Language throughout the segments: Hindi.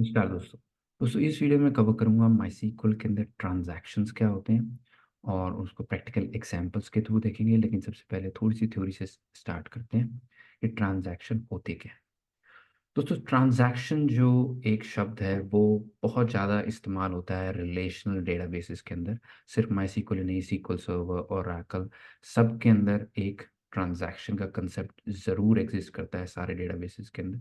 नमस्कार दोस्तों। इस वीडियो में कवर करूंगा माईसीक्वल के अंदर ट्रांजैक्शंस क्या होते हैं और उसको प्रैक्टिकल एग्जांपल्स के थ्रू देखेंगे। लेकिन सबसे पहले थोड़ी सी थ्योरी से स्टार्ट करते हैं कि ट्रांजैक्शन होते क्या है। दोस्तों, ट्रांजैक्शन जो एक शब्द है वो बहुत ज़्यादा इस्तेमाल होता है रिलेशनल डेटाबेसेस के अंदर। सिर्फ माईसीक्वल ही नहीं, सीक्वल सर्वर और ओरेकल सब के अंदर एक ट्रांजैक्शन का कंसेप्ट ज़रूर एग्जिस्ट करता है सारे डेटाबेसेस के अंदर।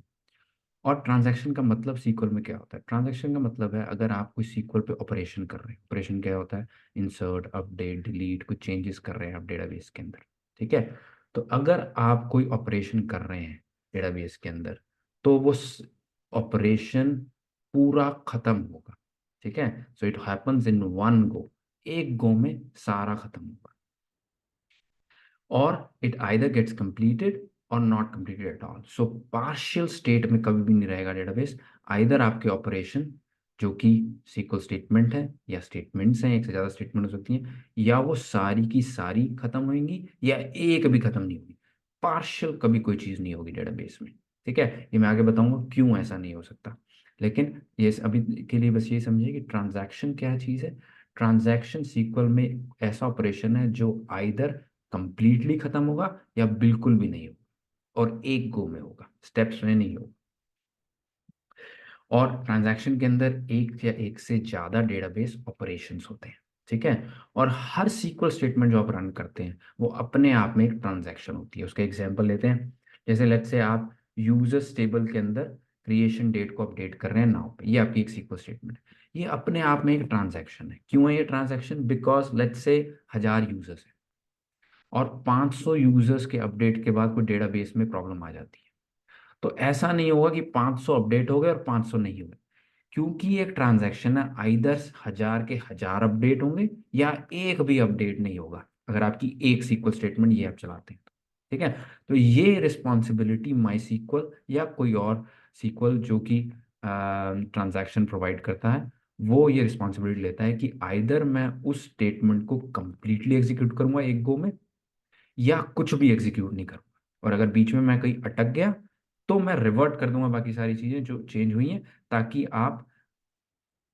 और ट्रांजैक्शन का मतलब सीक्वल में क्या होता है? ट्रांजैक्शन का मतलब है अगर आप कोई सीक्वल पे ऑपरेशन कर रहे हैं। ऑपरेशन क्या होता है? इंसर्ट, अपडेट, डिलीट, कुछ चेंजेस कर रहे हैं आप डेटाबेस के अंदर। ठीक है। तो अगर आप कोई ऑपरेशन कर रहे हैं डेटाबेस के अंदर, तो वो ऑपरेशन पूरा खत्म होगा। ठीक है। So it happens in one go. एक गो में सारा खत्म होगा। और इट आइदर गेट्स कंप्लीटेड और not completed at all. So partial state में कभी भी नहीं रहेगा डेटाबेस। आइदर आपके ऑपरेशन जो कि सीक्वल स्टेटमेंट है या स्टेटमेंट्स हैं, एक से ज़्यादा स्टेटमेंट हो सकती हैं, या वो सारी की सारी खत्म होंगी या एक भी खत्म नहीं होगी। पार्शियल कभी कोई चीज़ नहीं होगी डेटाबेस में। ठीक है। ये मैं आगे बताऊंगा क्यों ऐसा नहीं हो सकता। लेकिन ये अभी के लिए बस ये समझिए कि ट्रांजैक्शन क्या चीज़ है। ट्रांजैक्शन सीक्वल में ऐसा ऑपरेशन है जो आइदर कंप्लीटली खत्म होगा या बिल्कुल भी नहीं होगा, और एक गो में होगा, स्टेप्स में नहीं होगा। और ट्रांजैक्शन के अंदर एक या एक से ज्यादा डेटाबेस ऑपरेशंस होते हैं। ठीक है। और हर सीक्वल स्टेटमेंट जो आप रन करते हैं वो अपने आप में एक ट्रांजैक्शन होती है। उसका एग्जांपल लेते हैं। जैसे लेट्स से आप यूजर्स टेबल के अंदर क्रिएशन डेट को अपडेट कर रहे हैं नाउ पे, ये आपकी एक सीक्वल स्टेटमेंट है। ये अपने आप में एक ट्रांजैक्शन है। क्यों है ये transaction? Because let's say 1000 users है और 500 यूजर्स के अपडेट के बाद कोई डेटाबेस में प्रॉब्लम आ जाती है। तो ऐसा नहीं होगा कि 500 अपडेट हो गए और 500 नहीं हुए, क्योंकि ये एक ट्रांजैक्शन है। आइदर 1000 के 1000 अपडेट होंगे या एक भी अपडेट नहीं होगा अगर आपकी एक सीक्वल स्टेटमेंट ये आप चलाते हैं तो। ठीक है। तो ये रिस्पॉन्सिबिलिटी माई सीक्वल या कोई और सीक्वल जो कि ट्रांजैक्शन प्रोवाइड करता है, वो ये रिस्पॉन्सिबिलिटी लेता है कि आइदर मैं उस स्टेटमेंट को कंप्लीटली एग्जीक्यूट करूंगा एक गो में, या कुछ भी एग्जीक्यूट नहीं करूंगा। और अगर बीच में मैं कहीं अटक गया तो मैं रिवर्ट कर दूंगा बाकी सारी चीजें जो चेंज हुई हैं, ताकि आप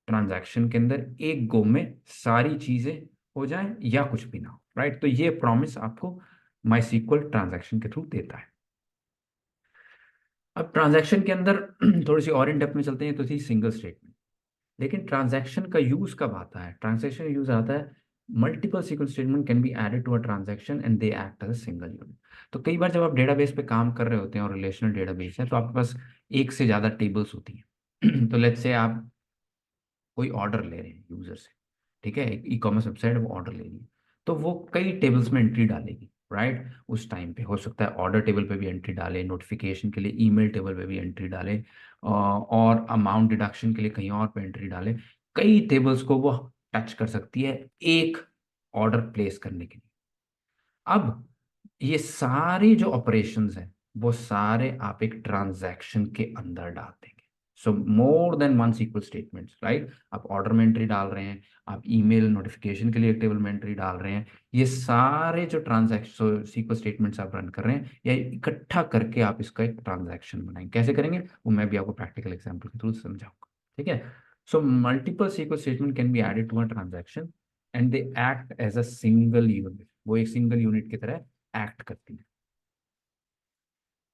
ट्रांजैक्शन के अंदर एक गो में सारी चीजें हो जाएं या कुछ भी ना हो। राइट। तो ये प्रॉमिस आपको माई सीक्वल ट्रांजैक्शन के थ्रू देता है। अब ट्रांजैक्शन के अंदर थोड़ी सी और इन डेप्थ में चलते हैं। तो थी सिंगल स्टेटमेंट। लेकिन ट्रांजैक्शन का यूज कब आता है? ट्रांजैक्शन यूज आता है multiple sequence statement can be added to a transaction and they act as a single unit. तो कई बार जब आप डेटाबेस पे काम कर रहे होते हैं और रिलेशनल डेटाबेस है, तो आपके पास एक से ज्यादा टेबल्स होती हैं। तो लेट्स से आप कोई ऑर्डर ले रहे हैं यूजर से। ठीक है। एक ई कॉमर्स वेबसाइट, वो ऑर्डर ले रही है, तो वो कई टेबल्स में एंट्री डालेगी। राइट। उस टाइम पे हो सकता है ऑर्डर टेबल पे भी एंट्री डाले, नोटिफिकेशन के लिए ईमेल टेबल पे भी एंट्री डाले, और अमाउंट डिडक्शन के लिए कहीं और पे एंट्री डाले। कई टेबल्स को वो टच कर सकती है एक ऑर्डर प्लेस करने के लिए। अब ये सारे जो ऑपरेशंस हैं वो सारे आप एक ट्रांजैक्शन के अंदर डाल देंगे। So more than one SQL statements. Right. आप ऑर्डर में एंट्री डाल रहे हैं, आप ईमेल नोटिफिकेशन के लिए एक टेबल में एंट्री डाल रहे हैं। ये सारे जो ट्रांजैक्शन सीक्वल स्टेटमेंट्स आप रन कर रहे हैं, या इकट्ठा करके आप इसका एक ट्रांजैक्शन बनाएंगे। कैसे करेंगे वो मैं भी आपको प्रैक्टिकल एग्जाम्पल के थ्रू समझाऊंगा। ठीक है। So multiple SQL statement can be added to a transaction and they act as a single unit. वो एक सिंगल यूनिट की तरह एक्ट करती है।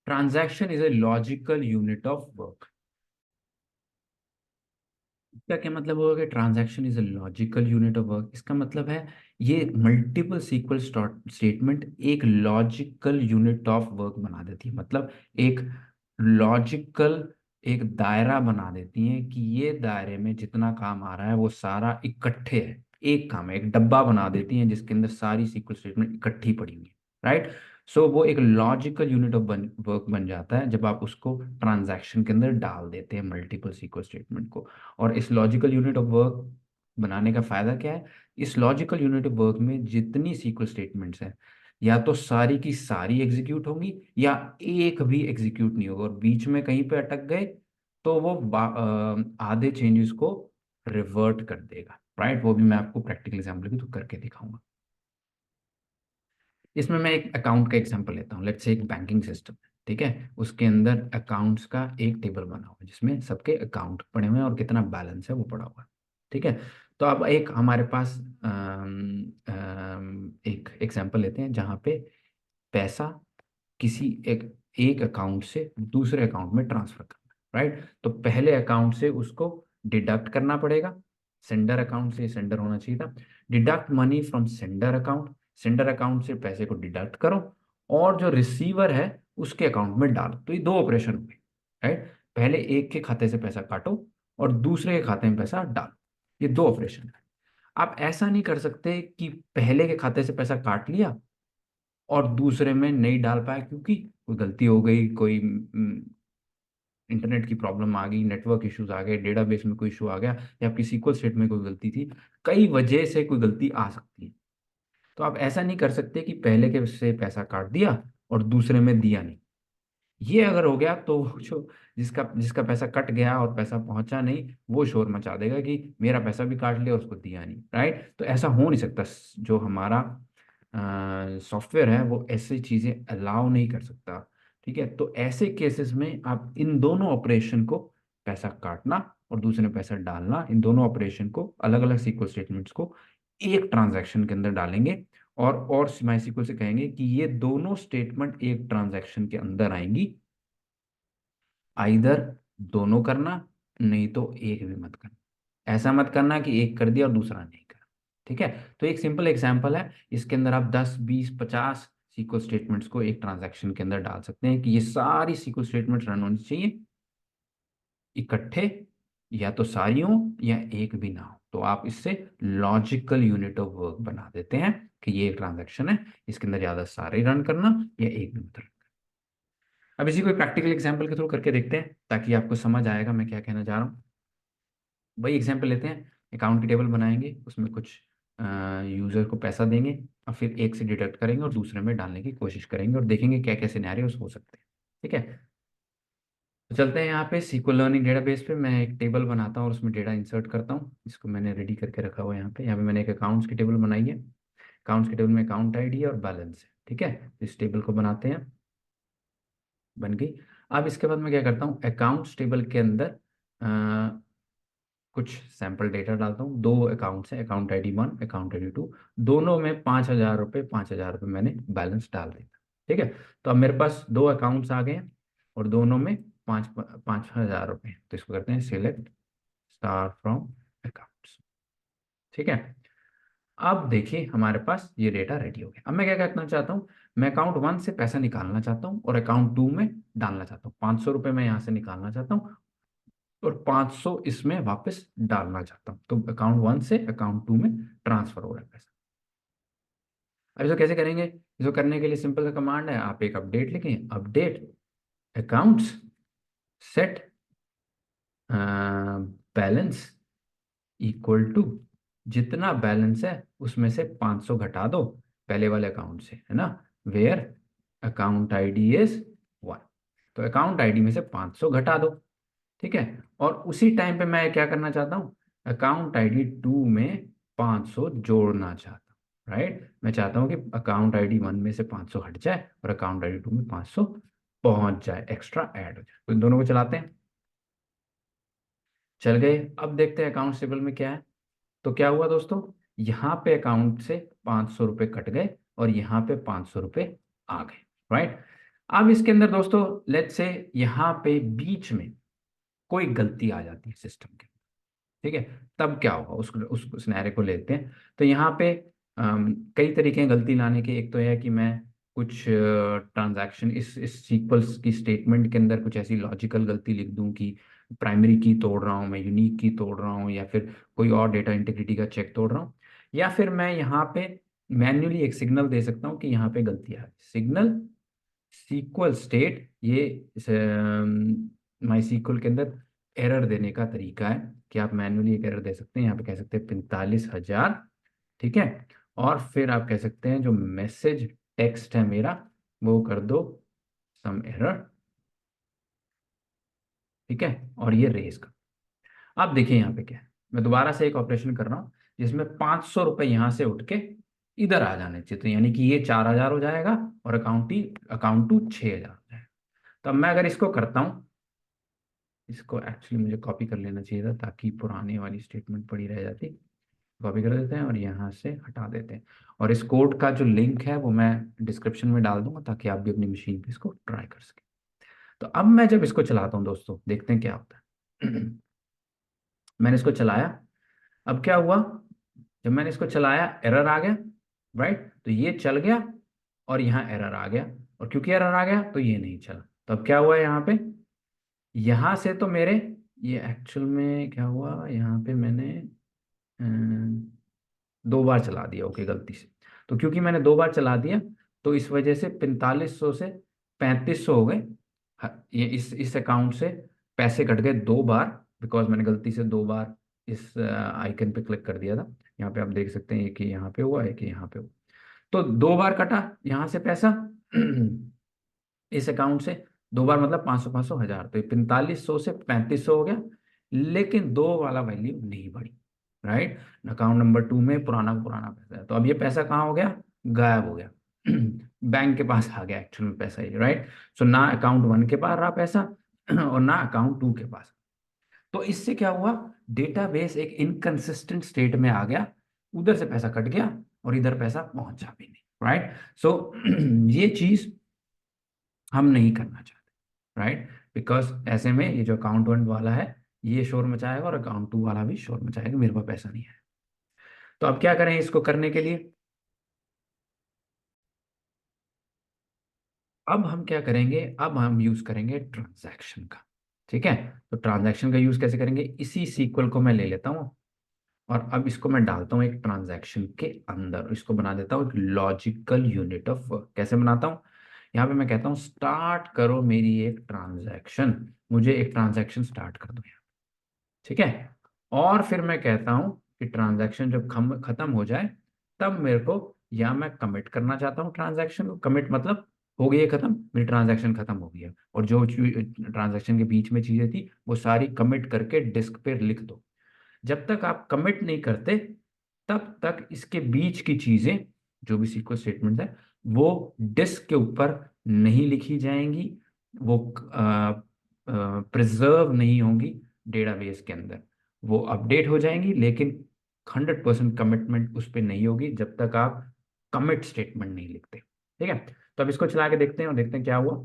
Transaction is a logical unit of work. क्या क्या मतलब होगा कि transaction is a logical unit of work? इसका मतलब है ये मल्टीपल सीक्वल स्टेटमेंट एक लॉजिकल यूनिट ऑफ वर्क बना देती है। मतलब एक लॉजिकल एक दायरा बना देती है कि ये दायरे में जितना काम आ रहा है वो सारा इकट्ठे है, एक काम है। एक डब्बा बना देती है जिसके अंदर सारी सीक्वल स्टेटमेंट इकट्ठी पड़ी हुई है। राइट। सो वो एक लॉजिकल यूनिट ऑफ वर्क बन जाता है जब आप उसको ट्रांजैक्शन के अंदर डाल देते हैं मल्टीपल सीक्वल स्टेटमेंट को। और इस लॉजिकल यूनिट ऑफ वर्क बनाने का फायदा क्या है? इस लॉजिकल यूनिट ऑफ वर्क में जितनी सीक्वल स्टेटमेंट्स हैं, या तो सारी की सारी एग्जीक्यूट होंगी या एक भी एग्जीक्यूट नहीं होगा, और बीच में कहीं पे अटक गए तो वो आधे चेंजेस को रिवर्ट कर देगा। राइट। वो भी मैं आपको प्रैक्टिकल एग्जाम्पल भी तो करके दिखाऊंगा। इसमें मैं एक अकाउंट का एग्जांपल लेता हूँ। लेट्स से एक बैंकिंग सिस्टम है। ठीक है, उसके अंदर अकाउंट्स का एक टेबल बना हुआ है जिसमें सबके अकाउंट पड़े हुए हैं और कितना बैलेंस है वो पड़ा हुआ है। ठीक है, तो अब एक हमारे पास एक एग्जांपल लेते हैं जहाँ पे पैसा किसी एक एक अकाउंट से दूसरे अकाउंट में ट्रांसफर करना, राइट। तो पहले अकाउंट से उसको डिडक्ट करना पड़ेगा, सेंडर अकाउंट से सेंडर होना चाहिए था। Deduct money from sender account से पैसे को डिडक्ट करो और जो रिसीवर है उसके अकाउंट में डालो। तो ये दो ऑपरेशन हुए, राइट। पहले एक के खाते से पैसा काटो और दूसरे के खाते में पैसा डालो, ये दो ऑपरेशन है। आप ऐसा नहीं कर सकते कि पहले के खाते से पैसा काट लिया और दूसरे में नहीं डाल पाया क्योंकि कोई गलती हो गई, कोई इंटरनेट की प्रॉब्लम आ गई, नेटवर्क इश्यूज आ गए, डेटाबेस में कोई इशू आ गया, या आपकी सीक्वल स्टेट में कोई गलती थी। कई वजह से कोई गलती आ सकती है। तो आप ऐसा नहीं कर सकते कि पहले के से पैसा काट दिया और दूसरे में दिया नहीं। ये अगर हो गया तो जो जिसका जिसका पैसा कट गया और पैसा पहुंचा नहीं, वो शोर मचा देगा कि मेरा पैसा भी काट लिया और उसको दिया नहीं, राइट। तो ऐसा हो नहीं सकता। जो हमारा सॉफ्टवेयर है वो ऐसी चीजें अलाउ नहीं कर सकता। ठीक है, तो ऐसे केसेस में आप इन दोनों ऑपरेशन को, पैसा काटना और दूसरे में पैसा डालना, इन दोनों ऑपरेशन को, अलग अलग सीक्वल स्टेटमेंट्स को एक ट्रांजैक्शन के अंदर डालेंगे और माइस्क्ल से कहेंगे कि ये दोनों स्टेटमेंट एक ट्रांजैक्शन के अंदर आएंगी। आइदर दोनों करना, नहीं तो एक भी मत करना। ऐसा मत करना कि एक कर दिया और दूसरा नहीं करा। ठीक है, तो एक सिंपल एग्जांपल है, इसके अंदर आप 10 20 50 सीक्वल स्टेटमेंट्स को एक ट्रांजैक्शन के अंदर डाल सकते हैं कि ये सारी सीक्वल स्टेटमेंट्स रन होनी चाहिए इकट्ठे, या तो सारी हो या एक भी ना हो। तो आप इससे लॉजिकल यूनिट ऑफ वर्क बना देते हैं कि ये एक ट्रांजैक्शन है, इसके अंदर ज्यादा सारे रन करना या एक भी मत रन। अब इसी कोई प्रैक्टिकल एग्जांपल के थ्रू करके देखते हैं ताकि आपको समझ आएगा मैं क्या कहना चाह रहा हूँ। वही एग्जांपल लेते हैं, अकाउंट की टेबल बनाएंगे, उसमें कुछ यूजर को पैसा देंगे और फिर एक से डिडक्ट करेंगे और दूसरे में डालने की कोशिश करेंगे और देखेंगे क्या क्या सिनेरियोस हो सकते हैं। ठीक है, तो चलते हैं यहाँ पे सीक्वल लर्निंग डेटाबेस पे। मैं एक टेबल बनाता हूँ और उसमें डेटा इंसर्ट करता हूँ, इसको मैंने रेडी करके रखा हुआ है। यहाँ पे मैंने एक अकाउंट्स की टेबल बनाई है। अकाउंट्स की टेबल में अकाउंट आईडी और बैलेंस है। ठीक है, तो इस टेबल को बनाते हैं, बन गई। अब इसके बाद मैं क्या करता हूँ, अकाउंट्स टेबल के अंदर कुछ सैंपल डेटा डालता हूँ। दो अकाउंट्स हैं, अकाउंट आईडी 1, अकाउंट आईडी 2, दोनों में 5,000 रुपये 5,000 रुपये मैंने बैलेंस डाल दिया। ठीक है, तो अब मेरे पास दो अकाउंट्स आ गए हैं और दोनों में 5,000 रुपये। तो इसको करते हैं सिलेक्ट स्टार फ्रॉम अकाउंट्स। ठीक है, अब देखिए हमारे पास ये डेटा रेडी हो गया। अब मैं क्या करना चाहता हूँ, मैं अकाउंट 1 से पैसा निकालना चाहता हूँ और अकाउंट 2 में डालना चाहता हूँ। 500 रुपये मैं यहाँ से निकालना चाहता हूँ और 500 इसमें वापस डालना चाहता हूँ। तो अकाउंट 1 से अकाउंट 2 में ट्रांसफर हो रहा है पैसा। अब इसको कैसे करेंगे, इसको करने के लिए सिंपल सा कमांड है, आप एक अपडेट लिखें, update accounts set balance equal to, जितना बैलेंस है उसमें से 500 घटा दो पहले वाले अकाउंट से, है ना, वेयर अकाउंट आईडी इज 1। तो अकाउंट आईडी में से 500 घटा दो। ठीक है, और उसी टाइम पे मैं क्या करना चाहता हूँ, अकाउंट आईडी 2 में 500 जोड़ना चाहता हूँ, राइट। मैं चाहता हूँ कि अकाउंट आईडी 1 में से 500 हट जाए और अकाउंट आईडी 2 में 500 पहुंच जाए, एक्स्ट्रा ऐड हो जाए। तो इन दोनों को चलाते हैं, चल गए। अब देखते हैं अकाउंट टेबल में क्या है। तो क्या हुआ दोस्तों, यहाँ पे अकाउंट से 500 रुपये कट गए और यहाँ पे 500 रुपये आ गए, राइट। अब इसके अंदर दोस्तों लेट्स से यहाँ पे बीच में कोई गलती आ जाती है सिस्टम के, ठीक है, तब क्या होगा उस सिनेरियो को लेते हैं। तो यहाँ पे कई तरीके हैं गलती लाने के। एक तो है कि मैं कुछ ट्रांजैक्शन इस सीक्वल्स की स्टेटमेंट के अंदर कुछ ऐसी लॉजिकल गलती लिख दूं कि प्राइमरी की तोड़ रहा हूँ मैं, यूनिक की तोड़ रहा हूँ, या फिर कोई और डेटा इंटीग्रिटी का चेक तोड़ रहा हूँ। या फिर मैं यहाँ पे मैन्युअली एक सिग्नल दे सकता हूँ कि यहाँ पे गलती आ रही, सिग्नल सीक्वल स्टेट, ये माई सीक्वल के अंदर एरर देने का तरीका है कि आप मैन्युअली एक एरर दे सकते हैं। यहाँ पे कह सकते हैं 45,000। ठीक है, और फिर आप कह सकते हैं जो मैसेज टेक्स्ट है मेरा वो कर दो सम एरर। ठीक है, और ये रेज कर। अब देखिए यहाँ पे क्या है, मैं दोबारा से एक ऑपरेशन कर रहा हूँ जिसमें 500 रुपये यहाँ से उठ के इधर आ जाने चाहिए। तो यानी कि ये 4,000 हो जाएगा और अकाउंट 2 6,000 हो जाएगा। तो अब मैं अगर इसको करता हूँ, इसको एक्चुअली मुझे कॉपी कर लेना चाहिए था ताकि पुराने वाली स्टेटमेंट पड़ी रह जाती। कॉपी कर देते हैं और यहाँ से हटा देते हैं, और इस कोड का जो लिंक है वो मैं डिस्क्रिप्शन में डाल दूंगा ताकि आप भी अपनी मशीन पे इसको ट्राई कर सकें। तो अब मैं जब इसको चलाता हूँ दोस्तों, देखते हैं क्या होता है। मैंने इसको चलाया, अब क्या हुआ, जब मैंने इसको चलाया एरर आ गया, राइट। तो ये चल गया और यहाँ एरर आ गया, और क्योंकि एरर आ गया तो ये नहीं चला। तो अब क्या हुआ यहाँ पे, यहाँ से तो मेरे, ये एक्चुअल में क्या हुआ, यहाँ पे मैंने दो बार चला दिया, ओके, गलती से। तो क्योंकि मैंने दो बार चला दिया तो इस वजह से 4500 से 3500 हो गए। ये इस अकाउंट से पैसे कट गए दो बार, बिकॉज मैंने गलती से दो बार इस आइकन पे क्लिक कर दिया था। यहाँ पे आप देख सकते हैं, एक यहाँ पे हुआ, एक यहाँ पे हुआ। तो दो बार कटा यहाँ से पैसा इस अकाउंट से, दो बार मतलब 500 500 हजार, तो 4500 से 3500 हो गया, लेकिन दो वाला वैल्यू नहीं बढ़ी, राइट। अकाउंट नंबर टू में पुराना पुराना पैसा है, तो अब ये पैसा कहाँ हो गया, गायब हो गया। बैंक के पास आ गया एक्चुअल में पैसा ये, राइट। सो ना अकाउंट वन के पास रहा पैसा और ना अकाउंट टू के पास। तो इससे क्या हुआ, डेटाबेस एक इनकंसिस्टेंट स्टेट में आ गया, उधर से पैसा कट गया और इधर पैसा पहुंचा भी नहीं, राइट। सो ये चीज हम नहीं करना चाहते, राइट। बिकॉज ऐसे में ये जो अकाउंट वन वाला है ये शोर मचाएगा और अकाउंट टू वाला भी शोर मचाएगा, मेरे पास पैसा नहीं है। तो अब क्या करें इसको करने के लिए, अब हम क्या करेंगे, अब हम यूज करेंगे ट्रांजैक्शन का। ठीक है, तो ट्रांजैक्शन का यूज कैसे करेंगे, इसी सीक्वल को मैं ले लेता हूँ और अब इसको मैं डालता हूँ एक ट्रांजैक्शन के अंदर, इसको बना देता हूँ एक लॉजिकल यूनिट ऑफ वर्क। कैसे बनाता हूँ, यहाँ पे मैं कहता हूँ स्टार्ट करो मेरी एक ट्रांजैक्शन, मुझे एक ट्रांजैक्शन स्टार्ट कर दो यहाँ। ठीक है, और फिर मैं कहता हूँ कि ट्रांजैक्शन जब खत्म हो जाए तब मेरे को, या मैं कमिट करना चाहता हूँ ट्रांजैक्शन को, कमिट मतलब हो गई है खत्म, मेरी ट्रांजैक्शन खत्म हो गई है, और जो ट्रांजैक्शन के बीच में चीजें थी वो सारी कमिट करके डिस्क पे लिख दो। जब तक आप कमिट नहीं करते तब तक इसके बीच की चीजें, जो भी सीक्वेंस स्टेटमेंट है, वो डिस्क के ऊपर नहीं लिखी जाएंगी, वो प्रिजर्व नहीं होंगी डेटाबेस के अंदर, वो अपडेट हो जाएंगी, लेकिन 100% कमिटमेंट उस पर नहीं होगी जब तक आप कमिट स्टेटमेंट नहीं लिखते। ठीक है, तो अब इसको चला के देखते हैं और देखते हैं क्या हुआ।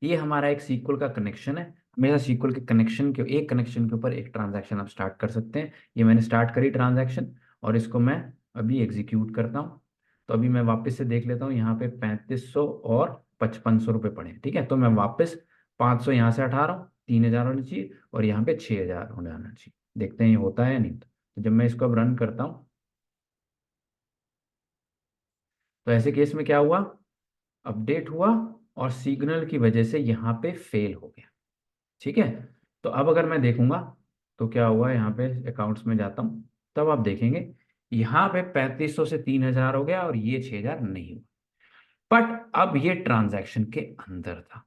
ये हमारा एक सीक्वल का कनेक्शन है, हमेशा सीक्वल के कनेक्शन के, एक कनेक्शन के ऊपर एक ट्रांजैक्शन आप स्टार्ट कर सकते हैं। ये मैंने स्टार्ट करी ट्रांजैक्शन और इसको मैं अभी एग्जीक्यूट करता हूँ। तो अभी मैं वापस से देख लेता हूँ, यहाँ पे 3500 और 5500 रुपये पड़े हैं। ठीक है, तो मैं वापस 500 यहाँ से हटा रहा हूँ, 3000 होनी चाहिए और यहाँ पे 6000 होने आना चाहिए। देखते हैं ये होता है या नहीं। तो जब मैं इसको अब रन करता हूँ तो ऐसे केस में क्या हुआ, अपडेट हुआ और सिग्नल की वजह से यहाँ पे फेल हो गया। ठीक है, तो अब अगर मैं देखूंगा तो क्या हुआ, यहाँ पे अकाउंट्स में जाता हूँ तब आप देखेंगे यहाँ पे 3500 से 3000 हो गया और ये 6000 नहीं हुआ। बट अब ये ट्रांजैक्शन के अंदर था,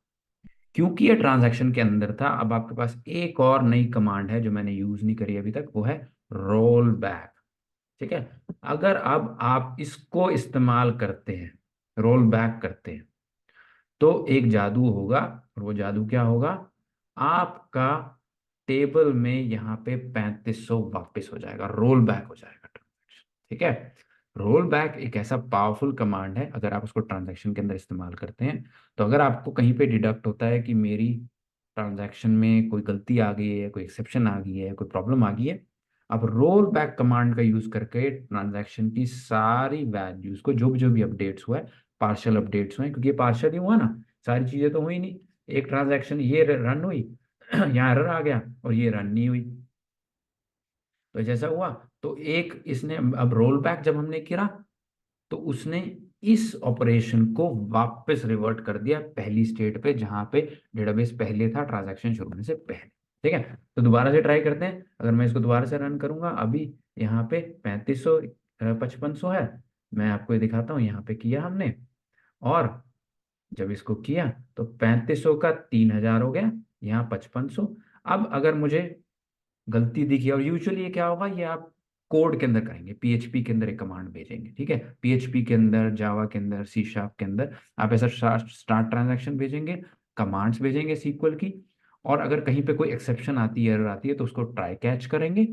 क्योंकि ये ट्रांजैक्शन के अंदर था, अब आपके पास एक और नई कमांड है जो मैंने यूज नहीं करी अभी तक, वो है रोल बैक। ठीक है, अगर अब आप इसको इस्तेमाल करते हैं, रोल बैक करते हैं, तो एक जादू होगा, और वो जादू क्या होगा, आपका टेबल में यहाँ पे 3500 वापस हो जाएगा, रोल बैक हो जाएगा ट्रांजैक्शन। ठीक है, रोल बैक एक ऐसा पावरफुल कमांड है, अगर आप उसको ट्रांजैक्शन के अंदर इस्तेमाल करते हैं, तो अगर आपको कहीं पे डिडक्ट होता है कि मेरी ट्रांजैक्शन में कोई गलती आ गई है, कोई एक्सेप्शन आ गई है, कोई प्रॉब्लम आ गई है, आप रोल बैक कमांड का यूज करके ट्रांजैक्शन की सारी वैल्यूज को, जो भी अपडेट्स हुआ है, पार्शियल अपडेट्स हुए हैं, क्योंकि ये पार्शियल ही हुआ ना, सारी चीजें तो हुई नहीं। एक ट्रांजैक्शन ये रन हुई यहाँ एरर आ गया और ये रन नहीं हुई, तो जैसा हुआ, तो एक इसने, अब रोल बैक जब हमने किया तो उसने इस ऑपरेशन को वापस रिवर्ट कर दिया पहली स्टेट पे जहां पे डेटाबेस पहले था ट्रांजैक्शन शुरू होने से पहले। ठीक है, तो दोबारा से ट्राई करते हैं, अगर मैं इसको दोबारा से रन करूंगा, अभी यहाँ पे 3500 5500 है, मैं आपको ये दिखाता हूँ, यहाँ पे किया हमने, और जब इसको किया तो 3500 का 3000 हो गया, यहाँ 5500। अब अगर मुझे गलती दिखी, और यूजुअली ये क्या होगा, ये आप कोड के अंदर करेंगे, पीएचपी के अंदर एक कमांड भेजेंगे। ठीक है, पीएचपी के अंदर, जावा के अंदर, सी शार्प के अंदर आप ऐसा स्टार्ट ट्रांजैक्शन भेजेंगे, कमांड्स भेजेंगे सीक्वल की, और अगर कहीं पे कोई एक्सेप्शन आती है, एरर आती है, तो उसको ट्राई कैच करेंगे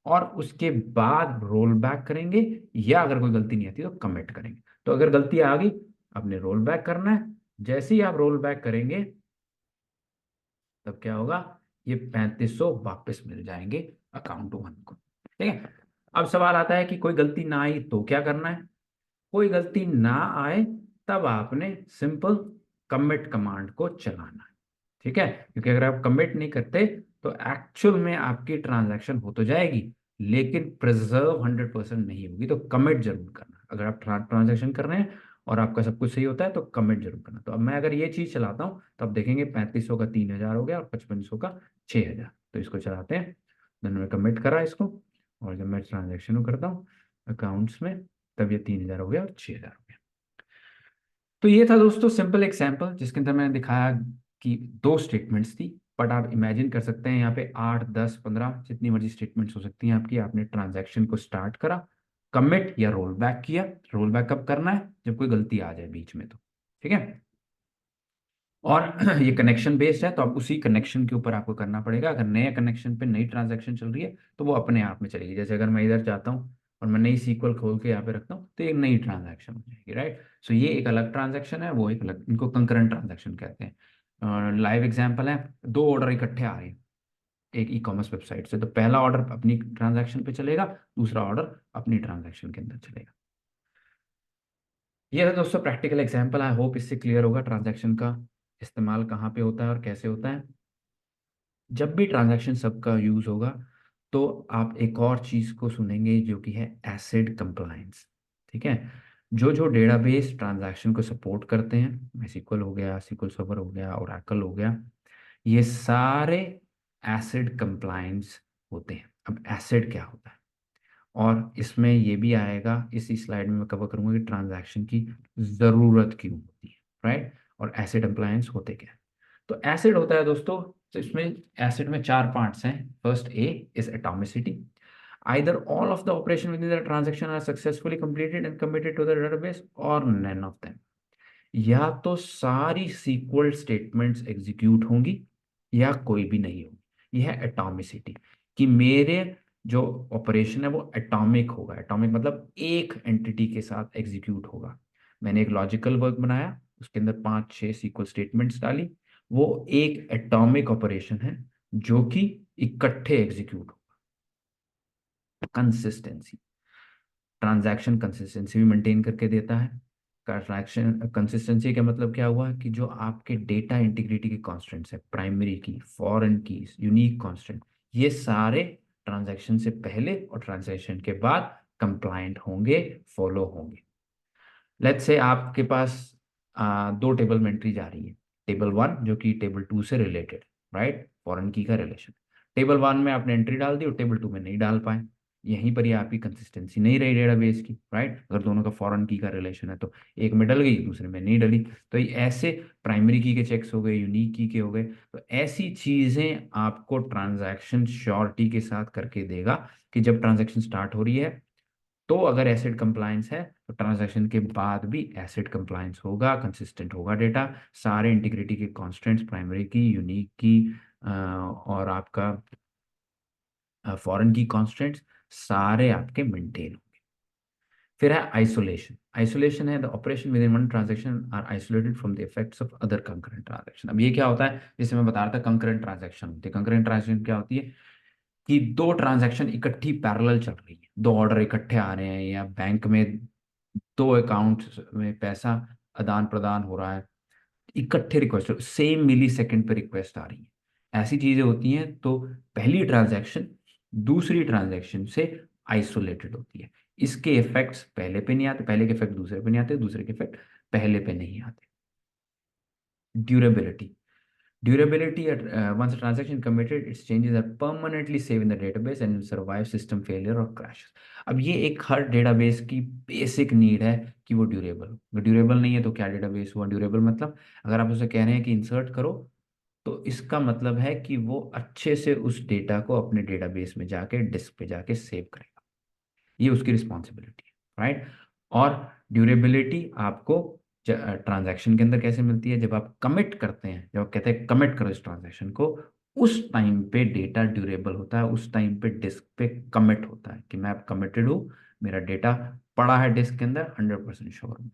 और उसके बाद रोल बैक करेंगे, या अगर कोई गलती नहीं आती तो कमिट करेंगे। तो अगर गलती आ गई, आपने रोल बैक करना है। जैसे ही आप रोल बैक करेंगे तब क्या होगा, ये 3500 वापस मिल जाएंगे अकाउंट वन को। ठीक है। अब सवाल आता है कि कोई गलती ना आई तो क्या करना है। कोई गलती ना आए तब आपने सिंपल कमिट कमांड को चलाना है। ठीक है, क्योंकि अगर आप कमिट नहीं करते तो एक्चुअल में आपकी ट्रांजैक्शन हो तो जाएगी, लेकिन प्रिजर्व 100% नहीं होगी। तो कमिट जरूर करना, अगर आप ट्रांजैक्शन कर रहे हैं और आपका सब कुछ सही होता है तो कमिट जरूर करना। तो अब मैं अगर ये चीज चलाता हूँ तो आप देखेंगे 3500 का 3000 हो गया और 5500 का 6000। तो इसको चलाते हैं, मैंने कमिट करा इसको, और जब मैं ट्रांजेक्शन करता हूँ अकाउंट्स में, तब ये 3000 हो गया और 6000 हो गया। तो ये था दोस्तों सिंपल एग्जांपल, जिसके अंदर मैंने दिखाया कि दो स्टेटमेंट्स थी, बट आप इमेजिन कर सकते हैं यहाँ पे 8, 10, 15 जितनी मर्जी स्टेटमेंट्स हो सकती हैं आपकी। आपने ट्रांजैक्शन को स्टार्ट करा, कमिट या रोल बैक किया। रोल बैक कब करना है, जब कोई गलती आ जाए बीच में तो। ठीक है। और ये कनेक्शन बेस्ड है, तो अब उसी कनेक्शन के ऊपर आपको करना पड़ेगा। अगर नए कनेक्शन पे नई ट्रांजैक्शन चल रही है तो वो अपने आप में चलेगी। जैसे अगर मैं इधर जाता हूँ और मैं नई सीक्वल खोल के यहाँ पे रखता हूँ तो एक नई ट्रांजैक्शन हो जाएगी, राइट। सो ये एक अलग ट्रांजैक्शन है, वो एक अलग, इनको कंकरेंट ट्रांजैक्शन कहते हैं। लाइव एग्जाम्पल है, दो ऑर्डर इकट्ठे आ रहे हैं एक ई कॉमर्स वेबसाइट से, तो पहला ऑर्डर अपनी ट्रांजैक्शन पे चलेगा, दूसरा ऑर्डर अपनी ट्रांजैक्शन के अंदर चलेगा। ये था दोस्तों प्रैक्टिकल एग्जाम्पल। आई होप इससे क्लियर होगा ट्रांजैक्शन का इस्तेमाल कहाँ पे होता है और कैसे होता है। जब भी ट्रांजैक्शन सबका यूज होगा तो आप एक और चीज को सुनेंगे जो कि है एसिड कंप्लायंस। ठीक है। जो जो डेटाबेस ट्रांजैक्शन को सपोर्ट करते हैं, MySQL हो गया, SQL सर्वर हो गया, Oracle हो गया, ये सारे एसिड कंप्लायंस होते हैं। अब एसिड क्या होता है, और इसमें ये भी आएगा इसी स्लाइड में मैं कवर करूंगा कि ट्रांजैक्शन की जरूरत क्यों होती है, राइट। और एसिड कंप्लायंस होते क्या है। तो एसिड होता है दोस्तों, तो इसमें एसिड में चार पार्ट्स हैं। First A is atomicity, either all of the operation within the transaction are successfully completed and committed to the database or none of them। या तो सारी सीक्वल स्टेटमेंट्स एग्जीक्यूट होंगी या कोई भी नहीं होगी। यह है एटॉमिसिटी, कि मेरे जो ऑपरेशन है वो एटॉमिक होगा। एटॉमिक मतलब एक एंटिटी के साथ एग्जीक्यूट होगा। मैंने एक लॉजिकल वर्क बनाया, उसके अंदर 5-6 सीक्वल स्टेटमेंट्स डाली, वो एक एटॉमिक ऑपरेशन है जो कि इकट्ठे एग्जीक्यूट होगा। कंसिस्टेंसी, ट्रांजैक्शन कंसिस्टेंसी भी मेंटेन करके देता है। ट्रांजैक्शन कंसिस्टेंसी का मतलब क्या हुआ कि जो आपके डेटा इंटीग्रिटी के कॉन्स्टेंट्स है, प्राइमरी की, फॉरेन कीज, यूनिक कॉन्स्टेंट, ये सारे ट्रांजैक्शन से पहले और ट्रांजैक्शन के बाद कंप्लायंट होंगे, फॉलो होंगे। लेट्स से आपके पास दो टेबल में एंट्री जा रही है। टेबल वन जो कि टेबल टू से रिलेटेड, राइट, फॉरेन की का रिलेशन। टेबल वन में आपने एंट्री डाल दी और टेबल टू में नहीं डाल पाए, यहीं पर ही आपकी कंसिस्टेंसी नहीं रही डेटाबेस की, राइट। अगर दोनों का फॉरेन की का रिलेशन है तो एक में डल गई, दूसरे में नहीं डली। तो ये ऐसे प्राइमरी की के चेक्स हो गए, यूनिक की के हो गए। तो ऐसी चीजें आपको ट्रांजैक्शन श्योरिटी के साथ करके देगा कि जब ट्रांजैक्शन स्टार्ट हो रही है तो अगर एसिड कंप्लायंस है तो ट्रांजैक्शन के बाद भी एसिड कंप्लायंस होगा, कंसिस्टेंट होगा डेटा। सारे इंटीग्रिटी के कॉन्स्टेंट्स, प्राइमरी की, यूनिक की और आपका फॉरेन की कॉन्स्टेंट्स, सारे आपके मेंटेन होंगे। फिर है आइसोलेशन। आइसोलेशन है the operation within one transaction are isolated from the effects of other concurrent transaction. अब ये क्या होता है, जैसे मैं बता रहा था कंकरेंट ट्रांजैक्शन होती है। कंकरेंट ट्रांजैक्शन क्या होती है कि दो ट्रांजैक्शन इकट्ठी पैरेलल चल रही है, दो ऑर्डर इकट्ठे आ रहे हैं, या बैंक में दो अकाउंट में पैसा आदान प्रदान हो रहा है, इकट्ठे रिक्वेस्ट, सेम मिली सेकेंड पे रिक्वेस्ट आ रही है, ऐसी चीजें होती हैं। तो पहली ट्रांजैक्शन दूसरी ट्रांजैक्शन से आइसोलेटेड होती है। इसके इफेक्ट्स पहले पे नहीं आते, पहले के इफेक्ट दूसरे पे नहीं आते, दूसरे के इफेक्ट पहले पे नहीं आते। Durability, durability at once a transaction committed, its changes are permanently saved in the database and will survive system failure or crashes। अब ये एक हर डेटाबेस की बेसिक नीड है कि वो ड्यूरेबल हो। ड्यूरेबल नहीं है तो क्या डेटाबेस हुआ ड्यूरेबल, मतलब अगर आप उसे कह रहे हैं कि इंसर्ट करो तो इसका मतलब है कि वो अच्छे से उस डेटा को अपने डेटाबेस में जाके डिस्क पे जाके सेव करेगा। ये उसकी रिस्पॉन्सिबिलिटी है, राइट। और ड्यूरेबिलिटी आपको ट्रांजैक्शन के अंदर कैसे मिलती है, जब आप कमिट करते हैं, जब आप कहते हैं कमिट करो इस ट्रांजैक्शन को, उस टाइम पे डेटा ड्यूरेबल होता है, उस टाइम पे डिस्क पे कमिट होता है कि मैं अब कमिटेड हूँ, मेरा डेटा पड़ा है डिस्क के अंदर, 100% श्योर हूँ।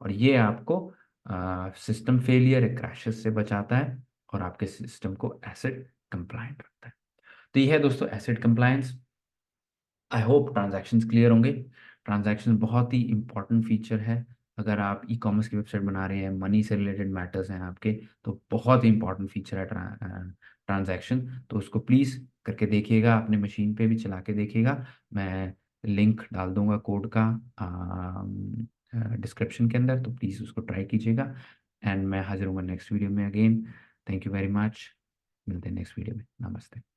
और ये आपको सिस्टम फेलियर या क्रैशेस से बचाता है और आपके सिस्टम को एसिड कंप्लायंट रखता है। तो ये है दोस्तों acid compliance. I hope transactions clear होंगे। ट्रांजैक्शन बहुत ही इंपॉर्टेंट फीचर है। अगर आप ई कॉमर्स की वेबसाइट बना रहे हैं, मनी से रिलेटेड मैटर्स हैं आपके, तो बहुत ही इंपॉर्टेंट फीचर है ट्रांजैक्शन। तो उसको प्लीज़ करके देखिएगा, अपने मशीन पे भी चला के देखिएगा। मैं लिंक डाल दूंगा कोड का डिस्क्रिप्शन के अंदर, तो प्लीज़ उसको ट्राई कीजिएगा। एंड मैं हाजिर हूँगा नेक्स्ट वीडियो में again. Thank you very much. मिलते हैं नेक्स्ट वीडियो में। नमस्ते।